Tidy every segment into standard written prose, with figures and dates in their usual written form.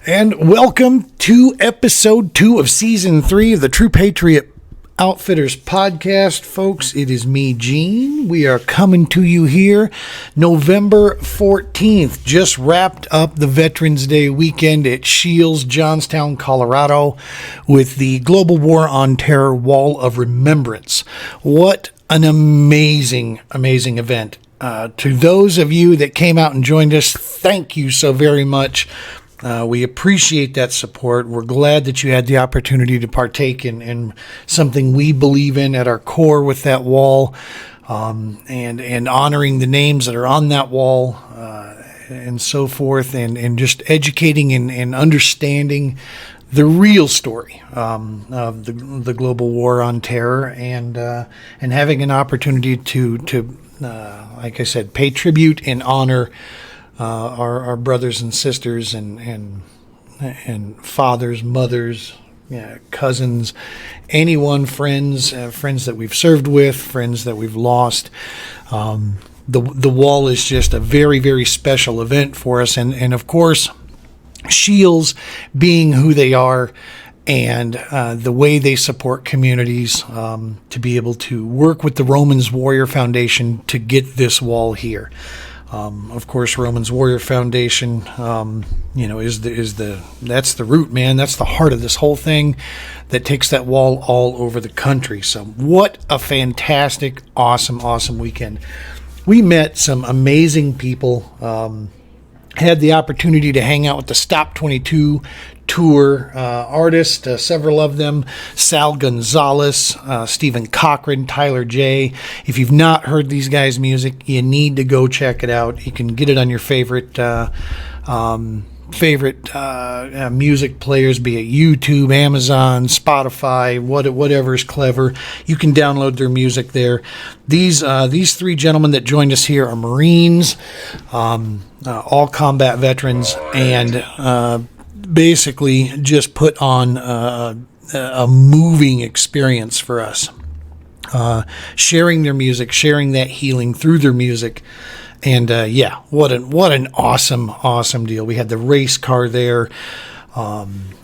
And welcome to episode 2 of season 3 of the True Patriot Outfitters podcast. Folks, it is me, Gene. We are coming to you here November 14th. Just wrapped up the Veterans Day weekend at SCHEELS, Johnstown, Colorado, with the Global War on Terror Wall of Remembrance. What an amazing, amazing event. To those of you that came out and joined us, thank you so very much. We appreciate that support. We're glad that you had the opportunity to partake in something we believe in at our core with that wall, and honoring the names that are on that wall, and so forth, and just educating and understanding the real story of the global war on terror, and having an opportunity to like I said, pay tribute and honor our brothers and sisters and fathers, mothers, cousins, anyone, friends that we've served with, friends that we've lost. The wall is just a very, very special event for us, and of course, SCHEELS being who they are, and the way they support communities, to be able to work with the Romans Warrior Foundation to get this wall here. Of course, Romans Warrior Foundation, is that's the root, man. That's the heart of this whole thing that takes that wall all over the country. So what a fantastic, awesome weekend. We met some amazing people, had the opportunity to hang out with the Stop 22 tour artists, several of them, Sal Gonzalez, Stephen Cochran, Tyler J. If you've not heard these guys' music, you need to go check it out. You can get it on your favorite music players, be it YouTube, Amazon, Spotify, whatever is clever. You can download their music there. These three gentlemen that joined us here are Marines, all combat veterans, and basically just put on a moving experience for us, sharing their music, sharing that healing through their music. And what an awesome deal. We had the race car there.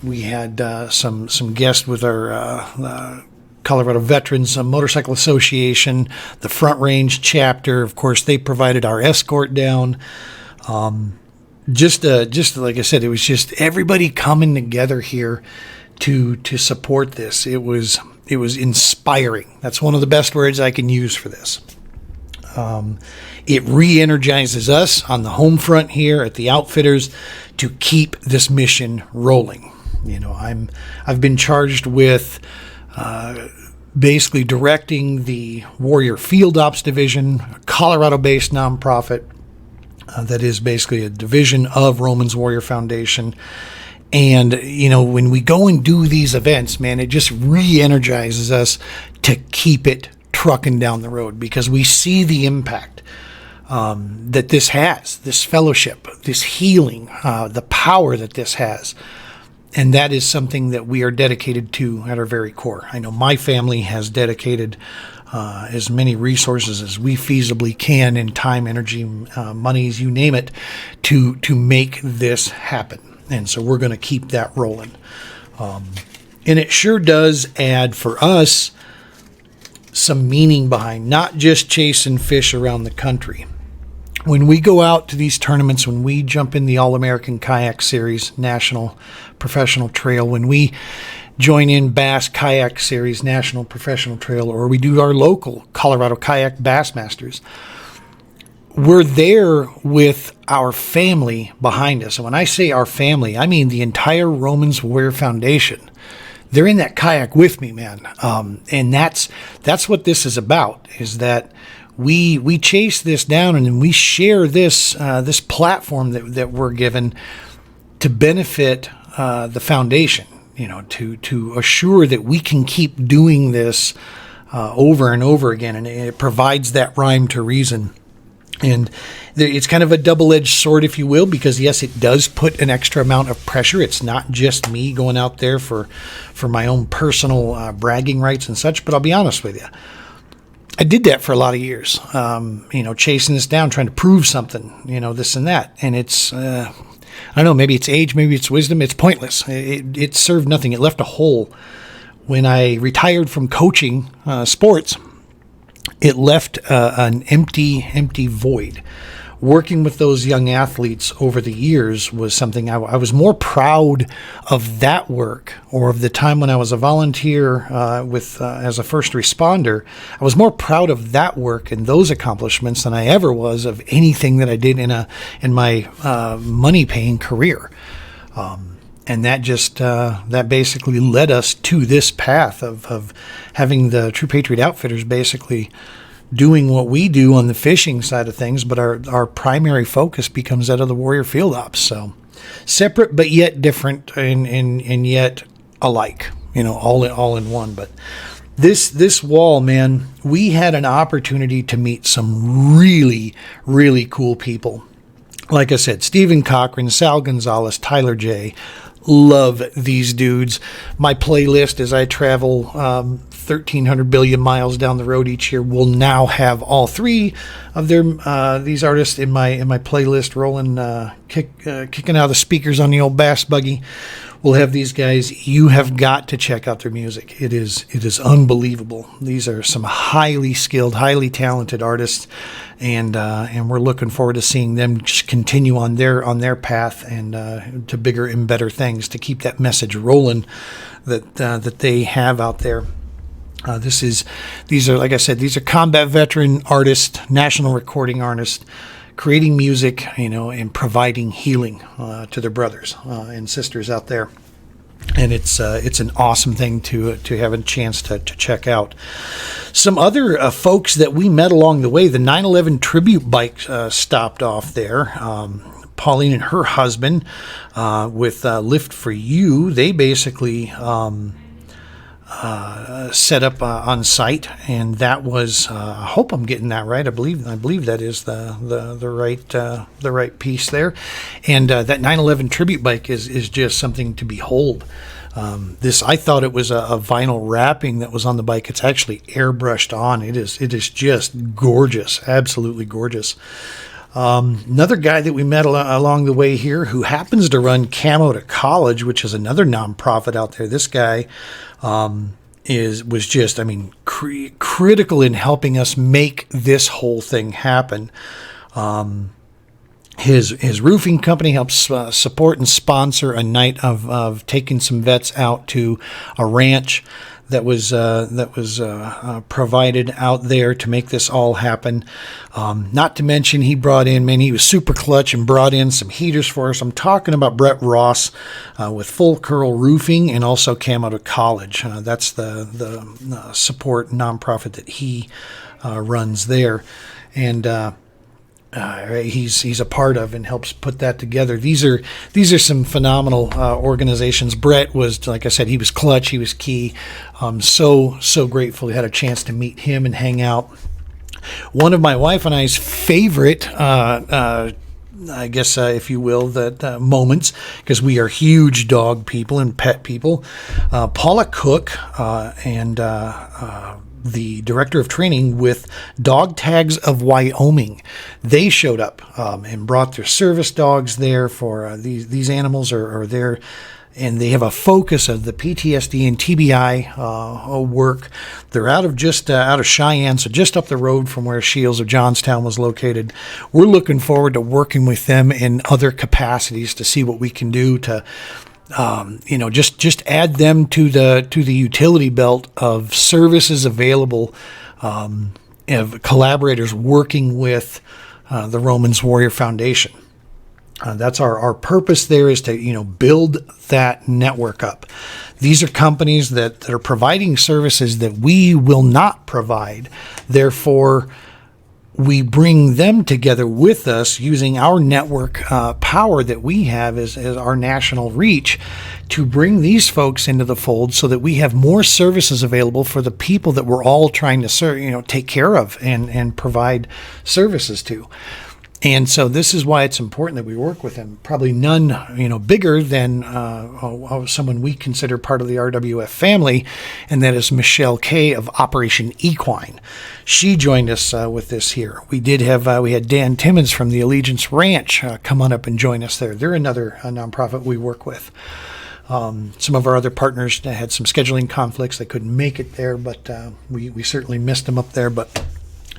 We had some guests with our Colorado Veterans Motorcycle Association, the Front Range chapter. Of course, they provided our escort down. Just like I said, it was just everybody coming together here to support this. It was inspiring. That's one of the best words I can use for this. It re-energizes us on the home front here at the Outfitters to keep this mission rolling. I've been charged with basically directing the Warrior Field Ops Division, a Colorado-based nonprofit that is basically a division of Romans Warrior Foundation. And, when we go and do these events, man, it just re-energizes us to keep it trucking down the road, because we see the impact that this has, this fellowship, this healing, the power that this has. And that is something that we are dedicated to at our very core. I know my family has dedicated as many resources as we feasibly can, in time, energy, monies, you name it, to make this happen. And so we're going to keep that rolling. And it sure does add for us some meaning behind not just chasing fish around the country. When we go out to these tournaments, when we jump in the All-American Kayak Series National Professional Trail, when we join in Bass Kayak Series National Professional Trail, or we do our local Colorado Kayak Bassmasters, we're there with our family behind us. And when I say our family, I mean the entire Romans Warrior Foundation. They're in that kayak with me, man. And that's what this is about, is that we chase this down, and then we share this platform that we're given to benefit the foundation, to assure that we can keep doing this over and over again. And it provides that rhyme to reason. And it's kind of a double-edged sword, if you will, because yes, it does put an extra amount of pressure. It's not just me going out there for my own personal bragging rights and such. But I'll be honest with you, I did that for a lot of years, chasing this down, trying to prove something, this and that. And it's I don't know, maybe it's age, maybe it's wisdom. It's pointless. It served nothing. It left a hole. When I retired from coaching sports, it left an empty void. Working with those young athletes over the years was something I was more proud of that work, or of the time when I was a volunteer as a first responder. I was more proud of that work and those accomplishments than I ever was of anything that I did in my money-paying career. And that just that basically led us to this path of having the True Patriot Outfitters basically doing what we do on the fishing side of things, but our primary focus becomes that of the Warrior Field Ops. So separate but yet different, and yet alike, all in one. But this wall, man, we had an opportunity to meet some really, really cool people. Like I said, Stephen Cochran, Sal Gonzalez, Tyler J. Love these dudes. My playlist as I travel 1,300 billion miles down the road each year will now have all three of these artists in my playlist rolling, kicking out the speakers on the old bass buggy. We'll have these guys. You have got to check out their music. It is unbelievable. These are some highly skilled, highly talented artists, and we're looking forward to seeing them just continue on their path and to bigger and better things, to keep that message rolling that they have out there. These are, like I said, these are combat veteran artists, national recording artists, creating music, and providing healing to their brothers and sisters out there. And it's an awesome thing to have a chance to check out. Some other folks that we met along the way, the 9/11 tribute bike stopped off there. Pauline and her husband with Lift for You, they basically set up on site, and that was I hope I'm getting that right. I believe that is the right piece there, and that 9/11 tribute bike is just something to behold. I thought it was a vinyl wrapping that was on the bike. It's actually airbrushed on. It is just gorgeous, absolutely gorgeous. Another guy that we met along the way here, who happens to run Camo to College, which is another nonprofit out there. This guy was just, critical in helping us make this whole thing happen. His roofing company helps support and sponsor a night of taking some vets out to a ranch that was provided out there to make this all happen. Not to mention, he was super clutch and brought in some heaters for us. I'm talking about Brett Ross with Full Curl Roofing and also Camo to College. That's the support nonprofit that he runs there. And he's a part of and helps put that together. These are some phenomenal organizations. Brett was, like I said, he was clutch, he was key. So grateful we had a chance to meet him and hang out. One of my wife and I's favorite, I guess, if you will, moments, because we are huge dog people and pet people. Paula Cook and the director of training with Dog Tags of Wyoming, they showed up and brought their service dogs there for these animals are there, and they have a focus of the PTSD and TBI work. They're out of Cheyenne, so just up the road from where SCHEELS of Johnstown was located. We're looking forward to working with them in other capacities to see what we can do to just add them to the utility belt of services available, of collaborators working with the Romans Warrior Foundation. That's our purpose there, is to build that network up. These are companies that are providing services that we will not provide. Therefore, we bring them together with us using our network power that we have as our national reach to bring these folks into the fold, so that we have more services available for the people that we're all trying to serve, take care of and provide services to. And so this is why it's important that we work with him. Probably none, bigger than someone we consider part of the RWF family, and that is Michelle Kay of Operation Equine. She joined us with this here. We had Dan Timmons from the Allegiance Ranch come on up and join us there. They're another nonprofit we work with. Some of our other partners had some scheduling conflicts. They couldn't make it there, but we certainly missed them up there. But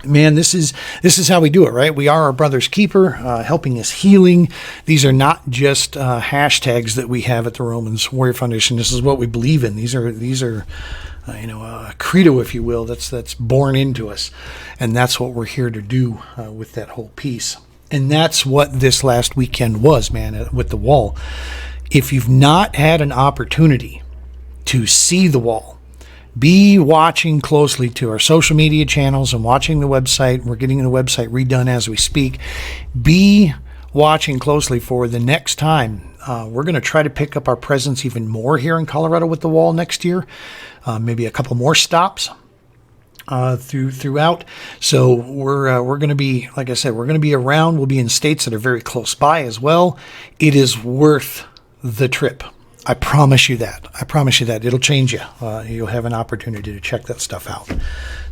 man, this is how we do it, right? We are our brother's keeper. Helping is healing. These are not just hashtags that we have at the Romans Warrior Foundation. This is what we believe in. These are a credo, if you will, that's born into us, and that's what we're here to do with that whole piece. And that's what this last weekend was, man, with the wall. If you've not had an opportunity to see the wall, be watching closely to our social media channels and watching the website. We're getting the website redone as we speak. Be watching closely for the next time. We're going to try to pick up our presence even more here in Colorado with the wall next year. Maybe a couple more stops throughout. So we're going to be, like I said, we're going to be around. We'll be in states that are very close by as well. It is worth the trip. I promise you that. It'll change you. You'll have an opportunity to check that stuff out.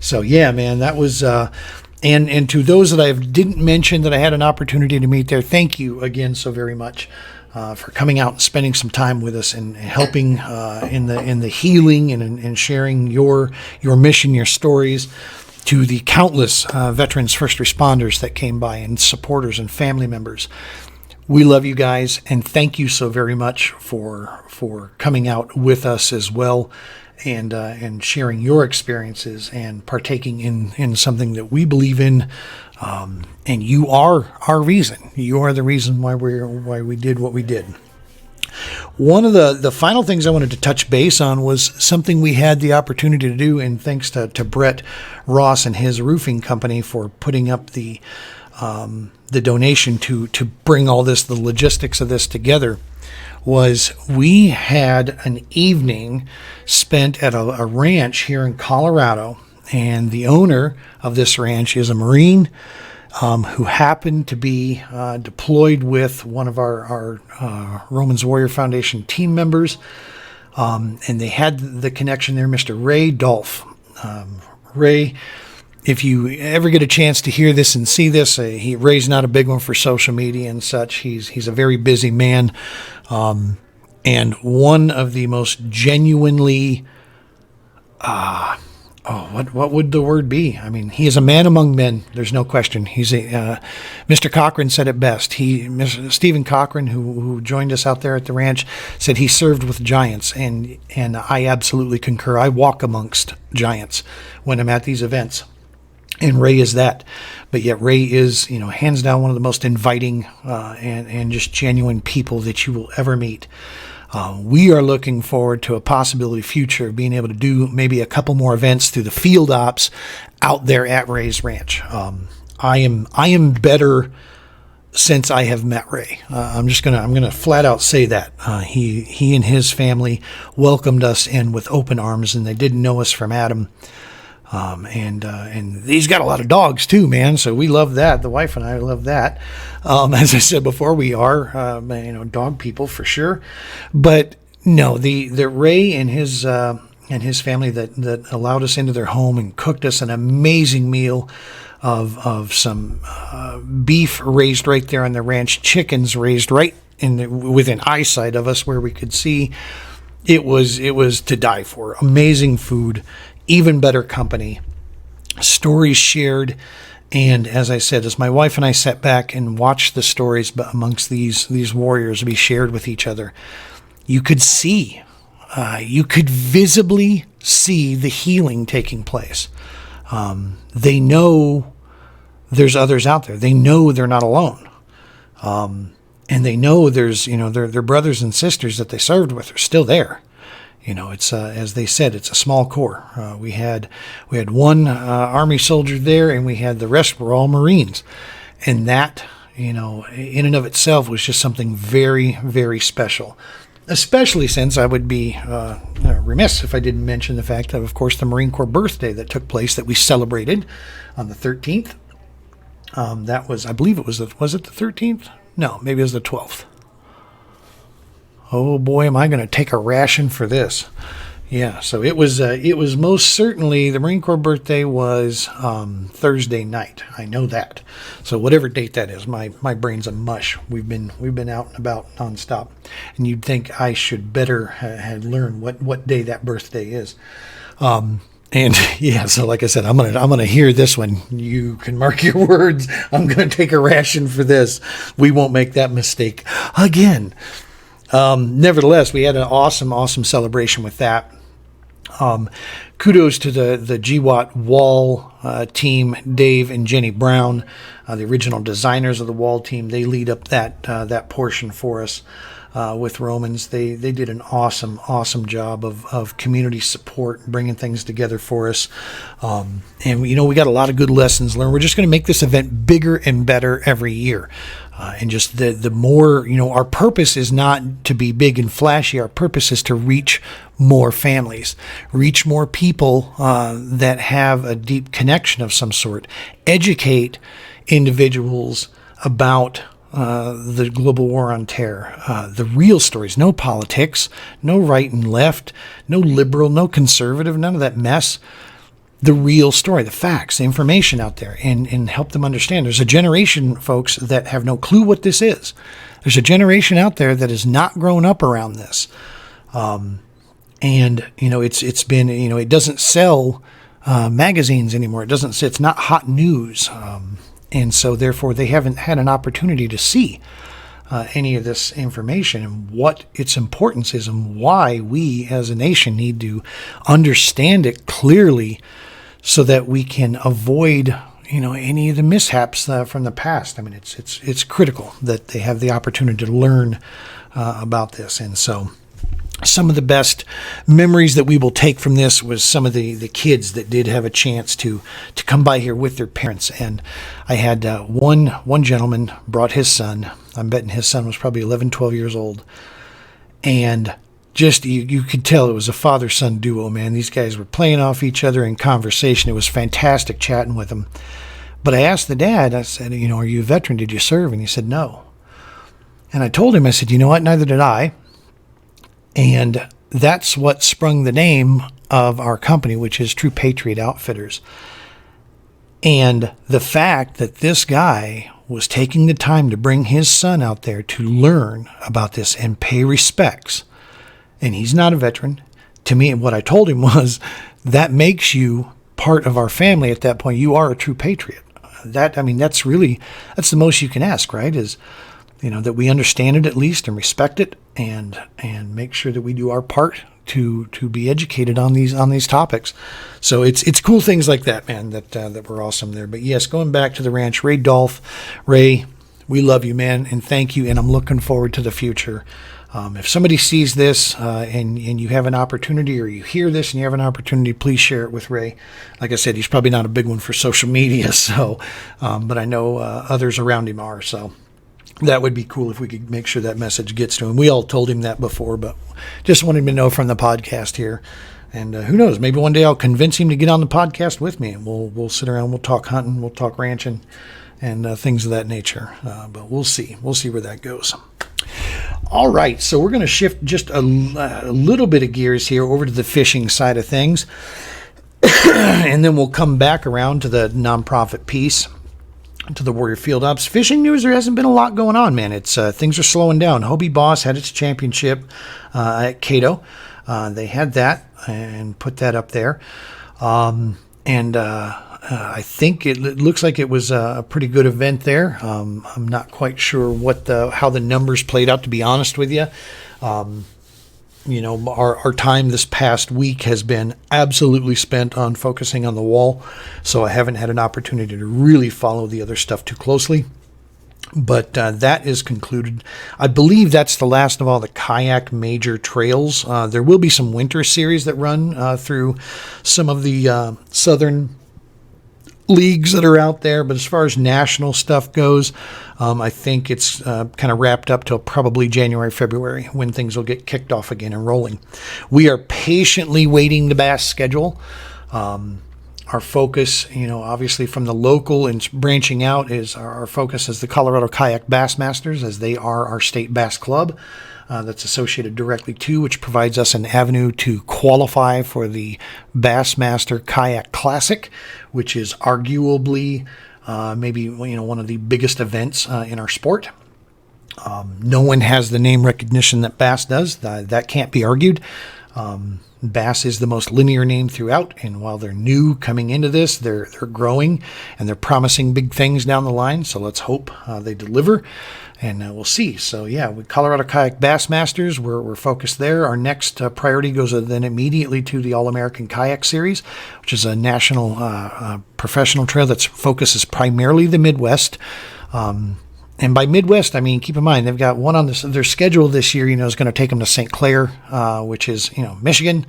So yeah, man, that was, and to those that I didn't mention that I had an opportunity to meet there, thank you again so very much for coming out and spending some time with us and helping in the healing and sharing your mission, your stories. To the countless veterans, first responders that came by, and supporters and family members. We love you guys, and thank you so very much for coming out with us as well, and sharing your experiences and partaking in something that we believe in. And you are our reason. You are the reason why we did what we did. One of the final things I wanted to touch base on was something we had the opportunity to do, and thanks to Brett Ross and his roofing company for putting up the donation to bring all this, the logistics of this together, was we had an evening spent at a ranch here in Colorado, and the owner of this ranch is a Marine who happened to be deployed with one of our Romans Warrior Foundation team members, and they had the connection there, Mr. Ray Dolph. Ray, if you ever get a chance to hear this and see this, Ray's not a big one for social media and such. He's a very busy man, and one of the most genuinely, what would the word be? I mean, he is a man among men. There's no question. He's Mr. Cochran said it best. Mr. Stephen Cochran, who joined us out there at the ranch, said he served with giants, and I absolutely concur. I walk amongst giants when I'm at these events. And Ray is that, but yet Ray is, hands down one of the most inviting and just genuine people that you will ever meet. We are looking forward to a possibility future of being able to do maybe a couple more events through the field ops out there at Ray's ranch. I am better since I have met Ray. I'm gonna flat out say that he and his family welcomed us in with open arms, and they didn't know us from Adam. And he's got a lot of dogs too, man. So we love that. The wife and I love that. As I said before, we are, dog people for sure. But no, the Ray and his family that allowed us into their home and cooked us an amazing meal of some beef raised right there on the ranch, chickens raised right within eyesight of us where we could see. It was to die for. Amazing food. Even better company, stories shared, and as I said, as my wife and I sat back and watched the stories amongst these warriors be shared with each other, you could visibly see the healing taking place. They know there's others out there. They know they're not alone, and they know there's their brothers and sisters that they served with are still there. It's as they said, it's a small corps. We had one Army soldier there, and the rest were all Marines, and that in and of itself was just something very, very special. Especially since I would be remiss if I didn't mention the fact of course, the Marine Corps birthday that took place that we celebrated on the 13th. That was, I believe it was it the 13th? No, maybe it was the 12th. Oh boy, am I going to take a ration for this. Yeah, so it was most certainly, the Marine Corps birthday was Thursday night. I know that. So whatever date that is, my brain's a mush. We've been out and about nonstop. And you'd think I should better had learned what day that birthday is. And yeah, so like I said, I'm gonna hear this one. You can mark your words. I'm gonna take a ration for this. We won't make that mistake again. Nevertheless, we had an awesome celebration with that. Kudos to the GWAT wall team, Dave and Jenny Brown, the original designers of the wall team. They lead up that portion for us with Romans. They did an awesome job of community support, bringing things together for us. And we got a lot of good lessons learned. We're just going to make this event bigger and better every year. And just the more, our purpose is not to be big and flashy. Our purpose is to reach more families, reach more people that have a deep connection of some sort, educate individuals about the global war on terror, the real stories, no politics, no right and left, no liberal, no conservative, none of that mess. The real story, the facts, the information out there, and help them understand. There's a generation, folks, that have no clue what this is. There's a generation out there that has not grown up around this. And, it's been, it doesn't sell magazines anymore. It's not hot news. And so therefore they haven't had an opportunity to see any of this information and what its importance is and why we as a nation need to understand it clearly so that we can avoid, any of the mishaps from the past. I mean, it's critical that they have the opportunity to learn about this. And so some of the best memories that we will take from this was some of the kids that did have a chance to come by here with their parents. And I had one gentleman brought his son. I'm betting his son was probably 11, 12 years old. And just, you could tell it was a father-son duo, man. These guys were playing off each other in conversation. It was fantastic chatting with them. But I asked the dad, I said, are you a veteran? Did you serve? And he said, no. And I told him, I said, you know what? Neither did I. And that's what sprung the name of our company, which is True Patriot Outfitters. And the fact that this guy was taking the time to bring his son out there to learn about this and pay respects, and he's not a veteran. To me, what I told him was, that makes you part of our family at that point. You are a true patriot. That's the most you can ask, right? Is, that we understand it at least and respect it and make sure that we do our part to be educated on these topics. So it's cool things like that, man, that were awesome there. But yes, going back to the ranch, Ray Dolph, Ray, we love you, man, and thank you. And I'm looking forward to the future. If somebody sees this and you have an opportunity, or you hear this and you have an opportunity, please share it with Ray. Like I said, he's probably not a big one for social media, so but I know others around him are. So that would be cool if we could make sure that message gets to him. We all told him that before, but just wanted him to know from the podcast here. And who knows, maybe one day I'll convince him to get on the podcast with me, and we'll sit around, we'll talk hunting, we'll talk ranching, and things of that nature. But we'll see where that goes. All right, so we're going to shift just a little bit of gears here over to the fishing side of things, and then we'll come back around to the nonprofit piece, to the Warrior Field Ops. Fishing news, there hasn't been a lot going on, man. It's things are slowing down. Hobie Boss had its championship at Cato. They had that and put that up there. I think it looks like it was a pretty good event there. I'm not quite sure how the numbers played out, to be honest with you. Our time this past week has been absolutely spent on focusing on the wall, so I haven't had an opportunity to really follow the other stuff too closely. But that is concluded. I believe that's the last of all the kayak major trails. There will be some winter series that run through some of the southern leagues that are out there, but as far as national stuff goes, I think it's kind of wrapped up till probably January, February, when things will get kicked off again and rolling. We are patiently waiting the bass schedule. Our Our focus, obviously from the local and branching out, is our focus is the Colorado Kayak Bass Masters, as they are our state bass club that's associated directly to, which provides us an avenue to qualify for the Bassmaster Kayak Classic, which is arguably maybe one of the biggest events in our sport. No one has the name recognition that Bass does. That can't be argued. Bass is the most linear name throughout, and while they're new coming into this, they're growing, and they're promising big things down the line. So let's hope they deliver, and we'll see. So yeah, with Colorado Kayak Bass Masters, we're focused there. Our next priority goes then immediately to the All-American Kayak Series, which is a national professional trail that focuses primarily the Midwest. And by Midwest, I mean, keep in mind, they've got one on their schedule this year, is going to take them to St. Clair, which is, Michigan,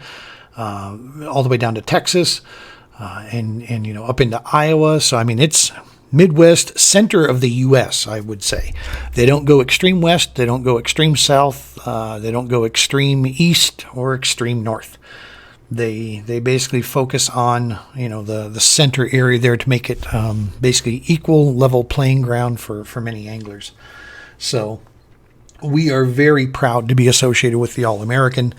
all the way down to Texas, and up into Iowa. So, I mean, it's Midwest, center of the U.S., I would say. They don't go extreme west. They don't go extreme south. They don't go extreme east or extreme north. They basically focus on, the center area there to make it basically equal level playing ground for many anglers. So we are very proud to be associated with the All-American.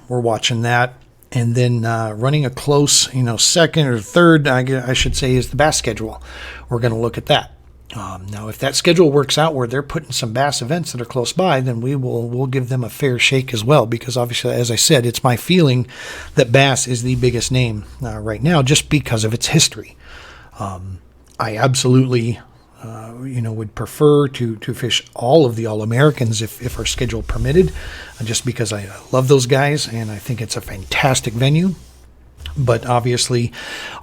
We're watching that. And then running a close, second or third, I should say, is the bass schedule. We're going to look at that. Now, if that schedule works out where they're putting some bass events that are close by, then we'll give them a fair shake as well, because obviously, as I said, it's my feeling that bass is the biggest name right now, just because of its history. I absolutely, would prefer to fish all of the All-Americans if our schedule permitted, just because I love those guys and I think it's a fantastic venue. But obviously,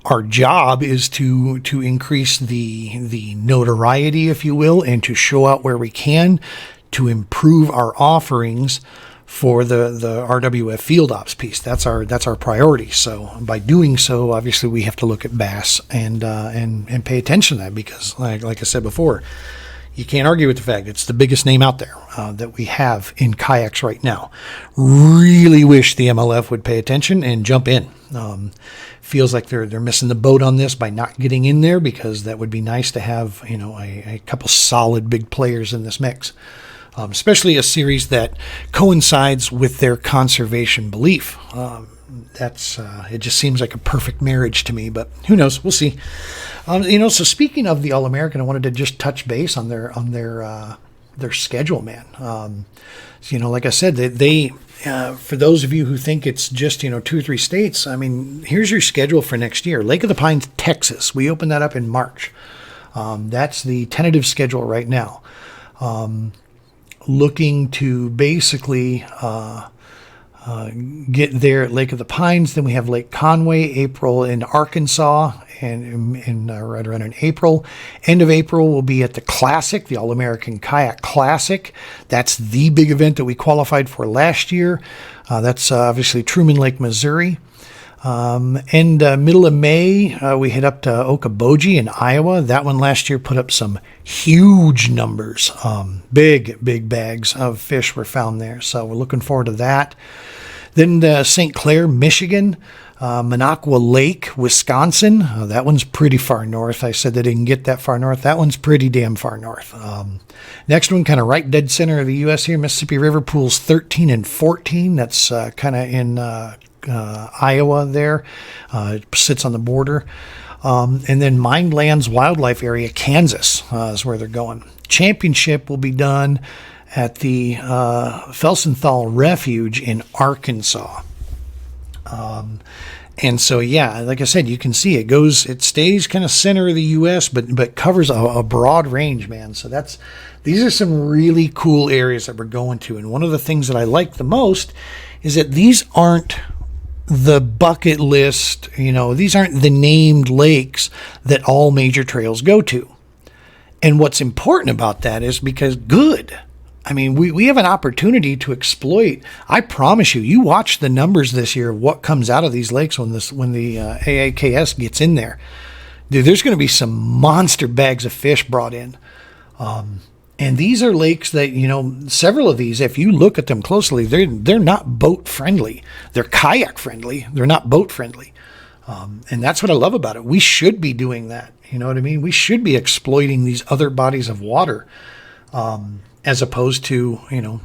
our job is to increase the notoriety, if you will, and to show out where we can to improve our offerings for the RWF Field Ops piece. That's our priority. So by doing so, obviously, we have to look at bass and pay attention to that, because, like I said before, you can't argue with the fact it's the biggest name out there that we have in kayaks right now. Really wish the MLF would pay attention and jump in. Feels like they're missing the boat on this by not getting in there, because that would be nice to have a couple solid big players in this mix. Especially a series that coincides with their conservation belief. It just seems like a perfect marriage to me, but who knows? We'll see. So speaking of the All-American, I wanted to just touch base on their schedule, man. Like I said, they for those of you who think it's just 2 or 3 states, I mean, here's your schedule for next year. Lake of the Pines, Texas. We opened that up in March. That's the tentative schedule right now. Looking to basically get there at Lake of the Pines. Then we have Lake Conway, April in Arkansas, and right around in April. End of April will be at the Classic, the All-American Kayak Classic. That's the big event that we qualified for last year. That's obviously Truman Lake, Missouri. Middle of May, we head up to Okoboji in Iowa. That one last year put up some huge numbers. Big bags of fish were found there. So we're looking forward to that. Then St. Clair, Michigan, Minocqua Lake, Wisconsin. That one's pretty far north. I said they didn't get that far north. That one's pretty damn far north. Next one, kind of right dead center of the U.S. here, Mississippi River pools 13 and 14. That's kind of in Iowa there. It sits on the border. And then Mindlands Wildlife Area, Kansas is where they're going. Championship will be done at the Felsenthal Refuge in Arkansas. And so, yeah, like I said, you can see it stays kind of center of the U.S., but covers a broad range, man. So these are some really cool areas that we're going to. And one of the things that I like the most is that these aren't the bucket list, these aren't the named lakes that all major trails go to. And what's important about that is because we have an opportunity to exploit. I promise you watch the numbers this year of what comes out of these lakes when the AAKS gets in there. Dude, there's going to be some monster bags of fish brought in. And these are lakes that, several of these, if you look at them closely, they're not boat friendly. They're kayak friendly. They're not boat friendly. And that's what I love about it. We should be doing that. You know what I mean? We should be exploiting these other bodies of water, as opposed to,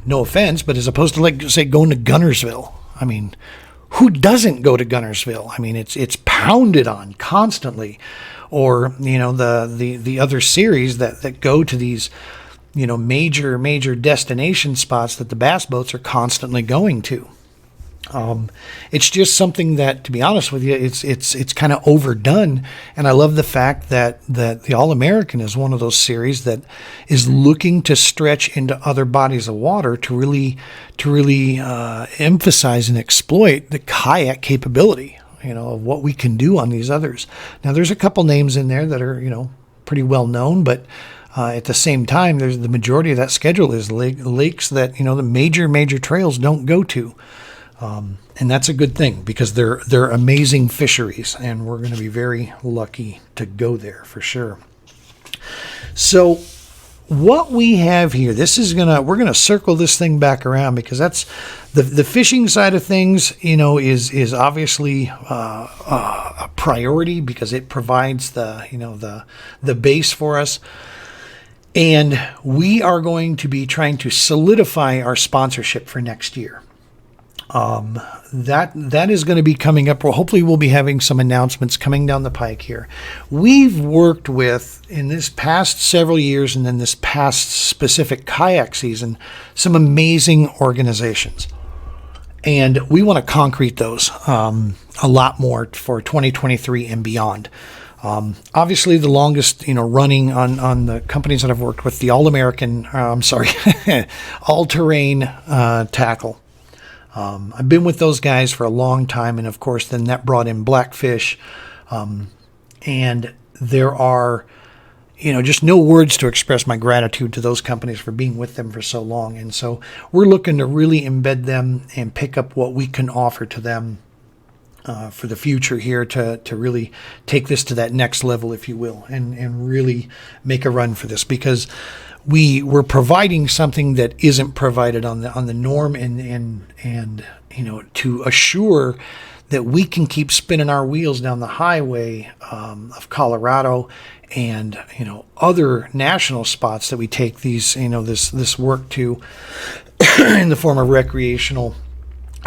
no offense, but as opposed to, like, say, going to Gunnersville. I mean, who doesn't go to Gunnersville? I mean, it's pounded on constantly. Or, the other series that go to these, major destination spots that the bass boats are constantly going to. It's just something that, to be honest with you, it's kind of overdone. And I love the fact that the All-American is one of those series that is looking to stretch into other bodies of water to really emphasize and exploit the kayak capability, of what we can do on these others. Now, there's a couple names in there that are, pretty well known, but at the same time, there's the majority of that schedule is lakes that, the major trails don't go to. And that's a good thing because they're amazing fisheries, and we're going to be very lucky to go there for sure. So what we have here, we're going to circle this thing back around because that's the fishing side of things, is obviously a priority because it provides the base for us. And we are going to be trying to solidify our sponsorship for next year. That is going to be coming up. Well, hopefully we'll be having some announcements coming down the pike here. We've worked with, in this past several years and then this past specific kayak season, some amazing organizations. And we want to concrete those a lot more for 2023 and beyond. Obviously, the longest, running on the companies that I've worked with, the All-American, All-Terrain Tackle. I've been with those guys for a long time, and of course, then that brought in Blackfish, and there are, just no words to express my gratitude to those companies for being with them for so long. And so we're looking to really embed them and pick up what we can offer to them for the future here to really take this to that next level, if you will, and really make a run for this, because we're providing something that isn't provided on the norm, and to assure that we can keep spinning our wheels down the highway of Colorado and other national spots that we take these this work to in the form of recreational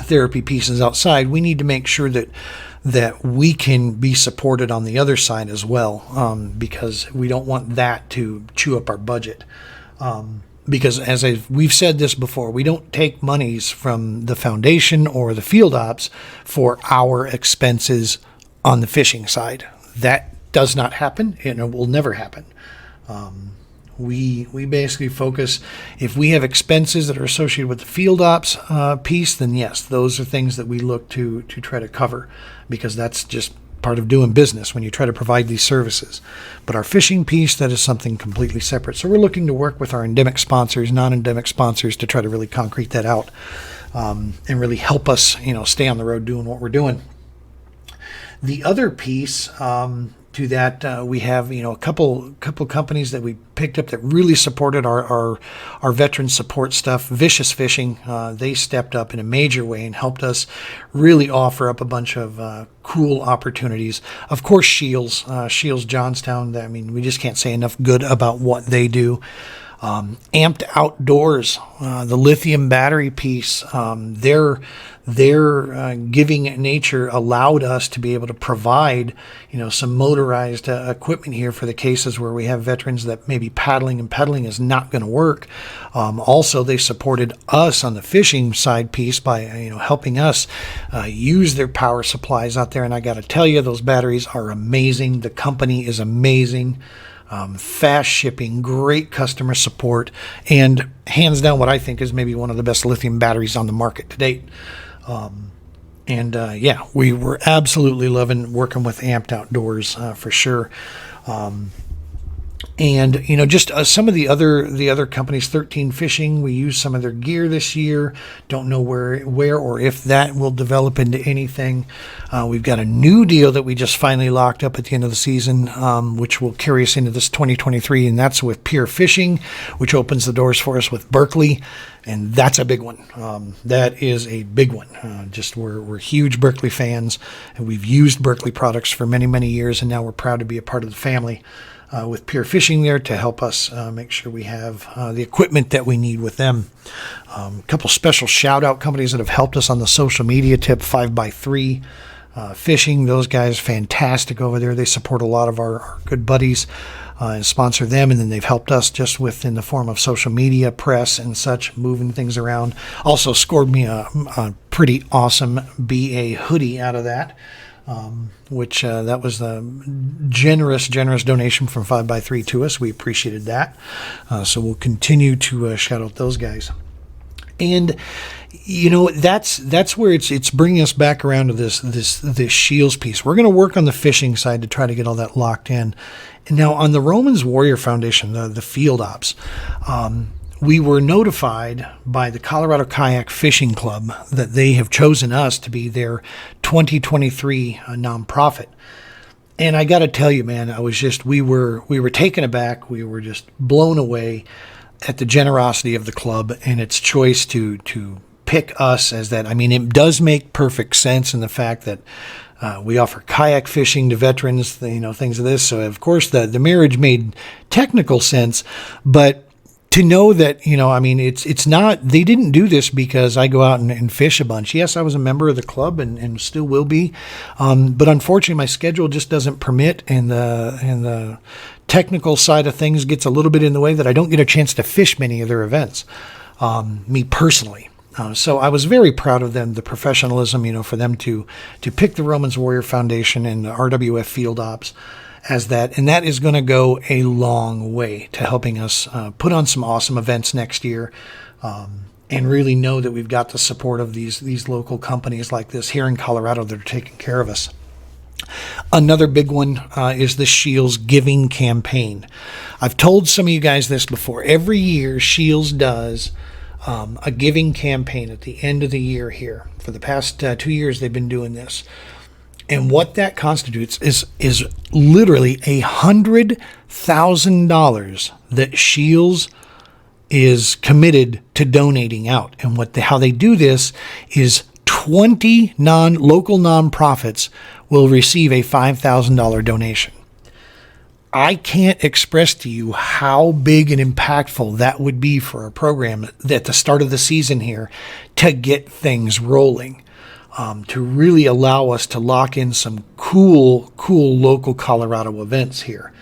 therapy pieces outside. We need to make sure that we can be supported on the other side as well, because we don't want that to chew up our budget. Because we've said this before, we don't take monies from the foundation or the field ops for our expenses on the fishing side. That does not happen, and it will never happen. We basically focus, if we have expenses that are associated with the field ops piece, then yes, those are things that we look to try to cover, because that's just part of doing business when you try to provide these services. But our fishing piece, that is something completely separate. So we're looking to work with our endemic sponsors, non-endemic sponsors, to try to really concrete that out, and really help us, stay on the road doing what we're doing. The other piece to that, we have a couple companies that we picked up that really supported our veteran support stuff. Vicious Fishing, they stepped up in a major way and helped us really offer up a bunch of cool opportunities. Of course, SCHEELS Johnstown. I mean, we just can't say enough good about what they do. Amped Outdoors, the lithium battery piece, their giving nature allowed us to be able to provide, some motorized equipment here for the cases where we have veterans that maybe paddling is not going to work. Also, they supported us on the fishing side piece by, helping us use their power supplies out there. And I got to tell you, those batteries are amazing. The company is amazing. Fast shipping, great customer support, and hands down what I think is maybe one of the best lithium batteries on the market to date. We were absolutely loving working with Amped Outdoors for sure. And, just some of the other companies, 13 Fishing, we use some of their gear this year. Don't know where or if that will develop into anything. We've got a new deal that we just finally locked up at the end of the season, which will carry us into this 2023, and that's with Pure Fishing, which opens the doors for us with Berkeley, and that's a big one. That is a big one. We're huge Berkeley fans, and we've used Berkeley products for many, many years, and now we're proud to be a part of the family. With Pure Fishing there to help us make sure we have the equipment that we need with them. A couple special shout-out companies that have helped us on the social media tip, 5x3 Fishing. Those guys, fantastic over there. They support a lot of our good buddies and sponsor them, and then they've helped us just in the form of social media, press, and such, moving things around. Also scored me a pretty awesome BA hoodie out of that. Which that was a generous donation from 5x3 to us. We appreciated that. So we'll continue to shout out those guys. And that's where it's bringing us back around to this SCHEELS piece. We're going to work on the fishing side to try to get all that locked in. And now on the Romans Warrior Foundation, the field ops, we were notified by the Colorado Kayak Fishing Club that they have chosen us to be their 2023 nonprofit. And I got to tell you, man, we were taken aback. We were just blown away at the generosity of the club and its choice to pick us as that. I mean, it does make perfect sense in the fact that we offer kayak fishing to veterans, things of this. So of course the marriage made technical sense, but to know that, it's not, they didn't do this because I go out and fish a bunch. Yes, I was a member of the club and still will be. But unfortunately, my schedule just doesn't permit, and the technical side of things gets a little bit in the way that I don't get a chance to fish many of their events, me personally. So I was very proud of them, the professionalism, for them to pick the Romans Warrior Foundation and the RWF Field Ops as that, and that is going to go a long way to helping us put on some awesome events next year, and really know that we've got the support of these local companies like this here in Colorado that are taking care of us. Another big one is the SCHEELS Giving Campaign. I've told some of you guys this before. Every year, SCHEELS does a giving campaign at the end of the year here. For the past 2 years, they've been doing this. And what that constitutes is literally $100,000 that SCHEELS is committed to donating out. And how they do this is 20 local nonprofits will receive a $5,000 donation. I can't express to you how big and impactful that would be for a program at the start of the season here to get things rolling. To really allow us to lock in some cool local Colorado events here.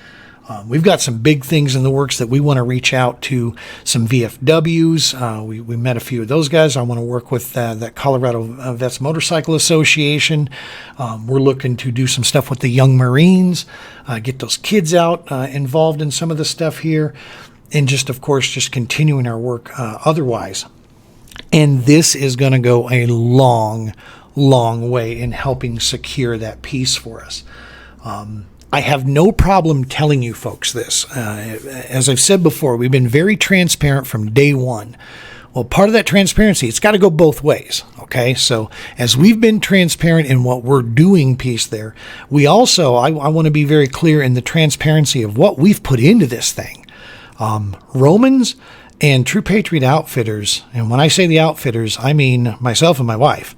We've got some big things in the works that we want to reach out to some VFWs. We met a few of those guys. I want to work with that Colorado Vets Motorcycle Association. We're looking to do some stuff with the Young Marines, get those kids out involved in some of the stuff here, and just continuing our work otherwise. And this is going to go a long way in helping secure that piece for us. I have no problem telling you folks this. As I've said before, we've been very transparent from day one. Well, part of that transparency, it's got to go both ways, okay? So as we've been transparent in what we're doing piece there, we also, I want to be very clear in the transparency of what we've put into this thing. Romans and True Patriot Outfitters, and when I say the Outfitters, I mean myself and my wife,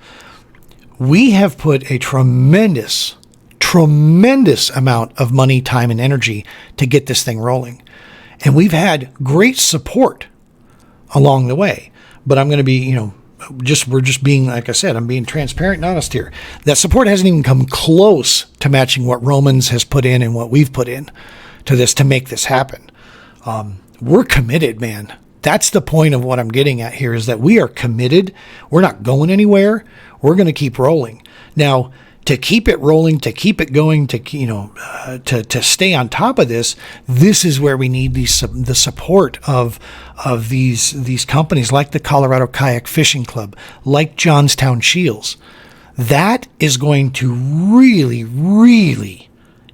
we have put a tremendous amount of money, time, and energy to get this thing rolling. And we've had great support along the way. But I'm going to be, we're just being, like I said, I'm being transparent and honest here. That support hasn't even come close to matching what Romans has put in and what we've put in to this to make this happen. We're committed, man. That's the point of what I'm getting at here, is that we are committed. We're not going anywhere. We're going to keep rolling. Now, to keep it rolling, to keep it going, to stay on top of this, this is where we need the support of these companies like the Colorado Kayak Fishing Club, like Johnstown SCHEELS. That is going to really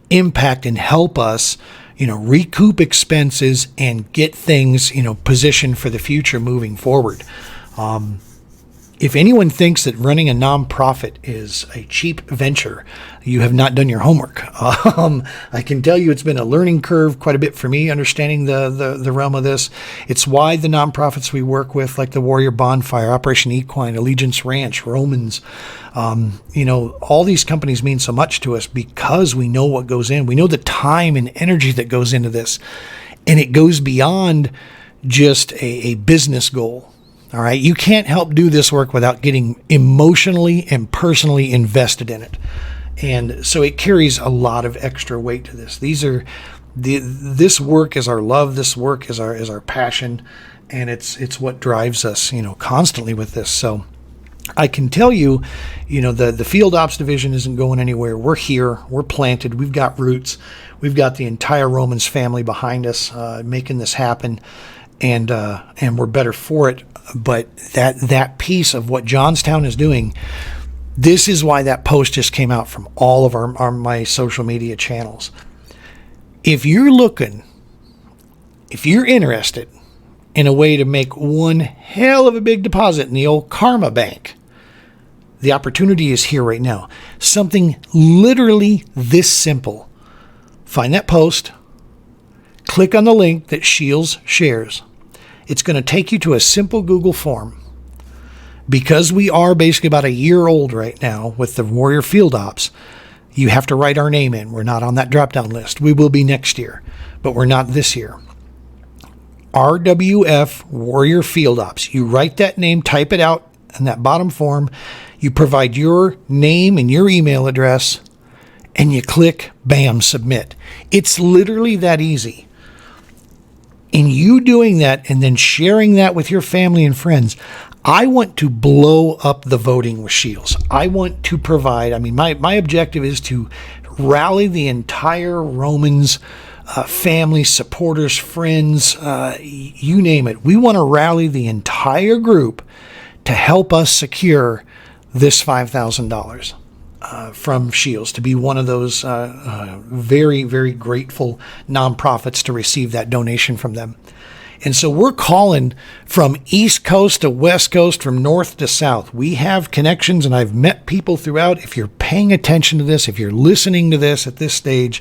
impact and help us, recoup expenses and get things, positioned for the future moving forward. If anyone thinks that running a nonprofit is a cheap venture, you have not done your homework. I can tell you it's been a learning curve quite a bit for me, understanding the realm of this. It's why the nonprofits we work with, like the Warrior Bonfire, Operation Equine, Allegiance Ranch, Romans, all these companies mean so much to us because we know what goes in. We know the time and energy that goes into this, and it goes beyond just a business goal. All right. You can't help do this work without getting emotionally and personally invested in it. And so it carries a lot of extra weight to this. This work is our love. This work is our passion. And it's what drives us, constantly with this. So I can tell you, the field ops division isn't going anywhere. We're here. We're planted. We've got roots. We've got the entire Romans family behind us, making this happen. And we're better for it. But that piece of what Johnstown is doing, this is why that post just came out from all of my social media channels. If you're interested in a way to make one hell of a big deposit in the old Karma Bank, the opportunity is here right now. Something literally this simple. Find that post, click on the link that SCHEELS shares. It's going to take you to a simple Google form. Because we are basically about a year old right now with the Warrior Field Ops, you have to write our name in. We're not on that drop-down list. We will be next year, but we're not this year. RWF Warrior Field Ops. You write that name, type it out in that bottom form. You provide your name and your email address, and you click, bam, submit. It's literally that easy. In you doing that and then sharing that with your family and friends, I want to blow up the voting with SCHEELS. I want to provide, my objective is to rally the entire Romans family, supporters, friends, you name it. We want to rally the entire group to help us secure this $5,000 from SCHEELS, to be one of those very, very grateful nonprofits to receive that donation from them. And so we're calling from East Coast to West Coast, from North to South. We have connections, and I've met people throughout. If you're paying attention to this, if you're listening to this at this stage,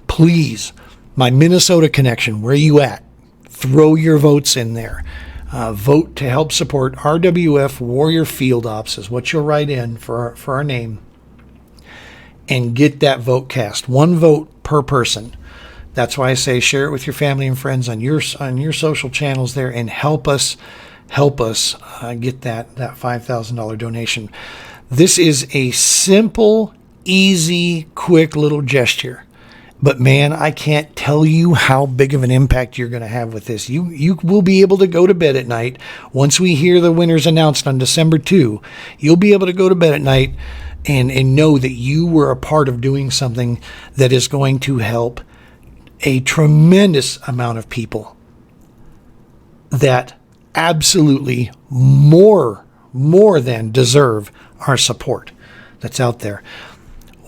please, my Minnesota connection, where you at? Throw your votes in there. Vote to help support RWF Warrior Field Ops is what you'll write in for our name, and get that vote cast. One vote per person. That's why I say share it with your family and friends on your social channels there, and help us get that $5,000 donation. This is a simple, easy, quick little gesture. But man, I can't tell you how big of an impact you're going to have with this. You will be able to go to bed at night. Once we hear the winners announced on December 2, you'll be able to go to bed at night and know that you were a part of doing something that is going to help a tremendous amount of people that absolutely more than deserve our support that's out there.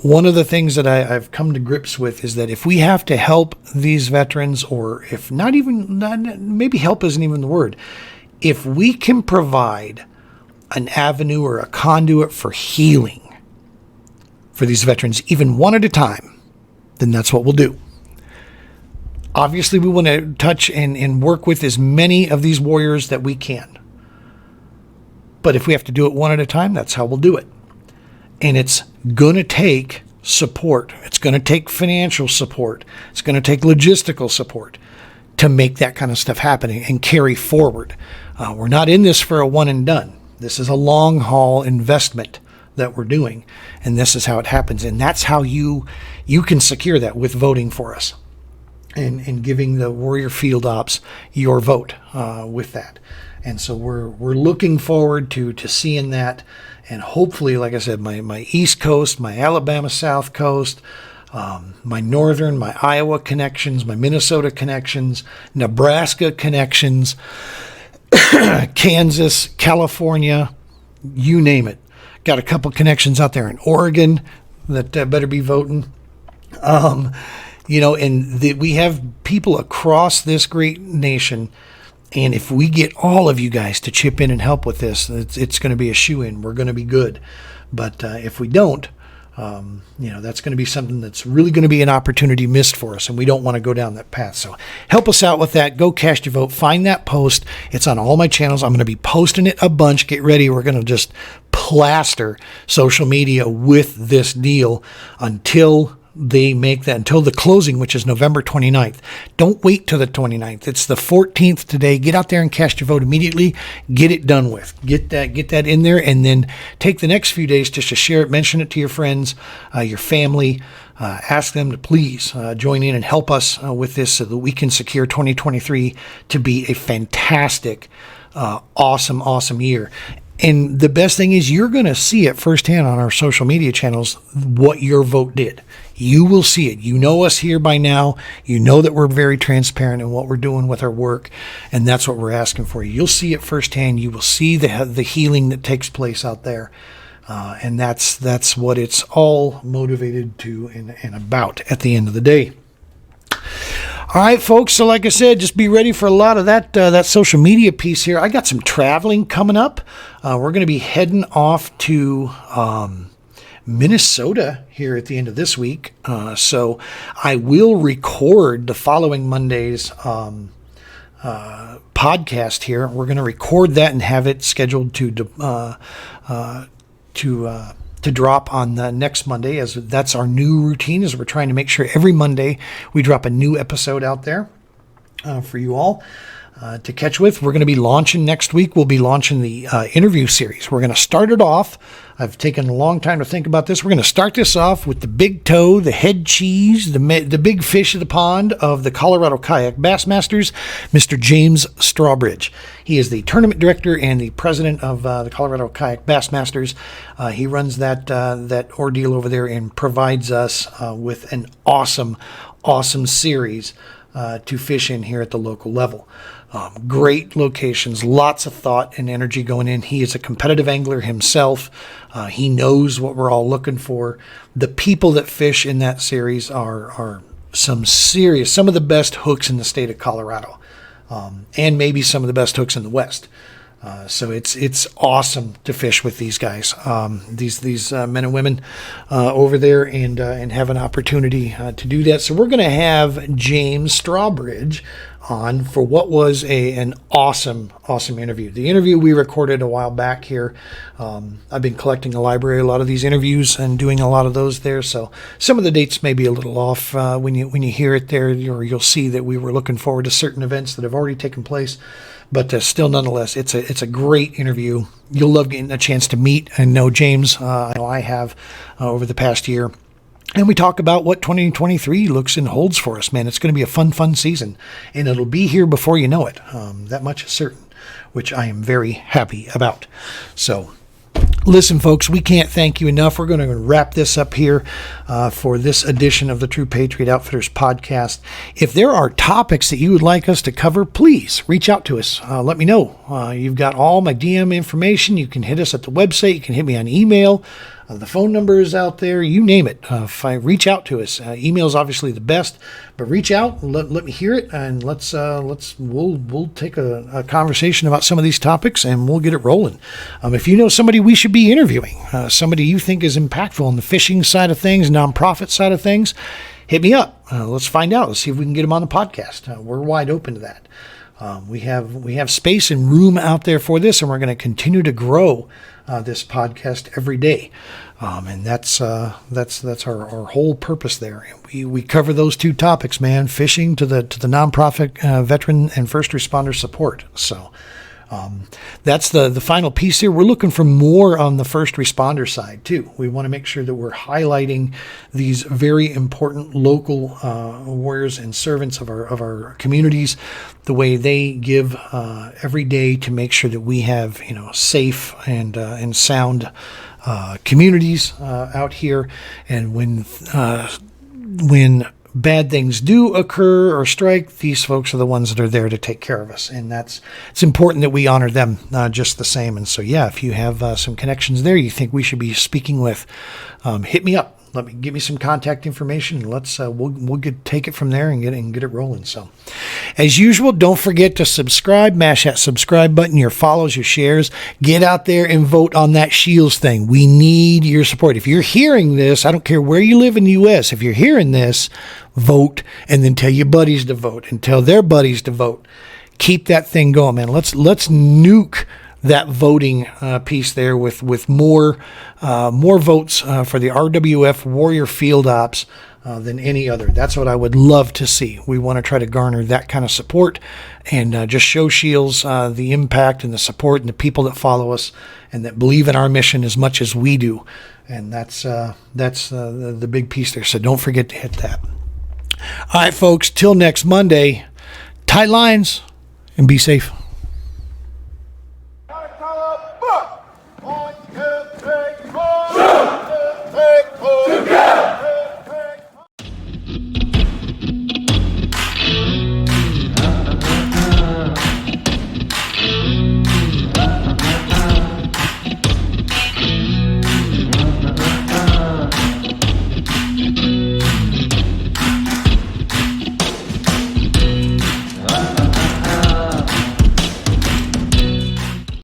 One of the things that I've come to grips with is that if we have to help these veterans, or if maybe help isn't even the word, if we can provide an avenue or a conduit for healing for these veterans, even one at a time, then that's what we'll do. Obviously, we want to touch and work with as many of these warriors that we can. But if we have to do it one at a time, that's how we'll do it. And it's going to take support. It's going to take financial support. It's going to take logistical support to make that kind of stuff happen and carry forward. We're not in this for a one and done. This is a long haul investment that we're doing. And this is how it happens. And that's how you can secure that, with voting for us and giving the Warrior Field Ops your vote with that. And so we're looking forward to seeing that. And hopefully, like I said, my East Coast, my Alabama South Coast, my Northern, my Iowa connections, my Minnesota connections, Nebraska connections, Kansas, California, you name it. Got a couple connections out there in Oregon that better be voting. And we have people across this great nation. And if we get all of you guys to chip in and help with this, it's going to be a shoo-in. We're going to be good. But if we don't, that's going to be something that's really going to be an opportunity missed for us, and we don't want to go down that path. So help us out with that. Go cast your vote. Find that post. It's on all my channels. I'm going to be posting it a bunch. Get ready. We're going to just plaster social media with this deal until they make that, until the closing, which is November 29th. Don't wait till the 29th. It's the 14th today. Get out there and cast your vote immediately. Get it done with. Get that in there, and then take the next few days just to share it, mention it to your friends, your family. Ask them to please join in and help us with this so that we can secure 2023 to be a fantastic, awesome year. And the best thing is you're going to see it firsthand on our social media channels what your vote did. You will see it. You know us here by now. You know that we're very transparent in what we're doing with our work, and that's what we're asking for you. You'll see it firsthand. You will see the healing that takes place out there, and that's what it's all motivated to and about at the end of the day. All right, folks. So like I said, just be ready for a lot of that social media piece here. I got some traveling coming up. We're going to be heading off to Minnesota here at the end of this week. So I will record the following Monday's podcast here. We're going to record that and have it scheduled to drop on the next Monday, as that's our new routine, as we're trying to make sure every Monday we drop a new episode out there for you all to catch with. We're going to be launching next week. We'll be launching the interview series. We're going to start it off. I've taken a long time to think about this. We're going to start this off with the big toe, the head cheese, the big fish of the pond of the Colorado Kayak Bassmasters, Mr. James Strawbridge. He is the tournament director and the president of the Colorado Kayak Bassmasters. He runs that ordeal over there and provides us with an awesome series to fish in here at the local level. Great locations, lots of thought and energy going in. He is a competitive angler himself. He knows what we're all looking for. The people that fish in that series are some of the best hooks in the state of Colorado, and maybe some of the best hooks in the West. So it's awesome to fish with these guys, these men and women over there, and have an opportunity to do that. So we're going to have James Strawbridge on for what was an awesome interview. The interview we recorded a while back here. I've been collecting a library, a lot of these interviews, and doing a lot of those there. So some of the dates may be a little off when you hear it there, or you'll see that we were looking forward to certain events that have already taken place. But still, nonetheless, it's a great interview. You'll love getting a chance to meet and know James. I know I have over the past year. And we talk about what 2023 looks and holds for us, man. It's going to be a fun season. And it'll be here before you know it. That much is certain, which I am very happy about. So listen, folks, we can't thank you enough. We're going to wrap this up here for this edition of the True Patriot Outfitters podcast. If there are topics that you would like us to cover, please reach out to us. Let me know. You've got all my DM information. You can hit us at the website. You can hit me on email. The phone number is out there. You name it. If I reach out to us, email is obviously the best. But reach out, let me hear it, and we'll take a conversation about some of these topics, and we'll get it rolling. If you know somebody we should be interviewing, somebody you think is impactful on the fishing side of things, nonprofit side of things, hit me up. Let's find out. Let's see if we can get them on the podcast. We're wide open to that. We have space and room out there for this, and we're going to continue to grow this podcast every day. And that's our whole purpose there. We cover those two topics, man, fishing to the nonprofit, veteran and first responder support. So that's the final piece here. We're looking for more on the first responder side too. We want to make sure that we're highlighting these very important local warriors and servants of our communities, the way they give every day to make sure that we have safe and sound communities out here. And when bad things do occur or strike, these folks are the ones that are there to take care of us. And it's important that we honor them just the same. And so, yeah, if you have some connections there you think we should be speaking with, hit me up. give me some contact information. And let's we'll take it from there and get it rolling. So, as usual, don't forget to subscribe. Mash that subscribe button, your follows, your shares. Get out there and vote on that SCHEELS thing. We need your support. If you're hearing this, I don't care where you live in the U.S. If you're hearing this, vote, and then tell your buddies to vote and tell their buddies to vote. Keep that thing going, man. Let's nuke that voting piece there with more votes for the RWF Warrior Field Ops than any other. That's what I would love to see. We want to try to garner that kind of support and just show SCHEELS the impact and the support and the people that follow us and that believe in our mission as much as we do. And that's the big piece there. So don't forget to hit that. All right, folks. Till next Monday. Tight lines and be safe. Buck!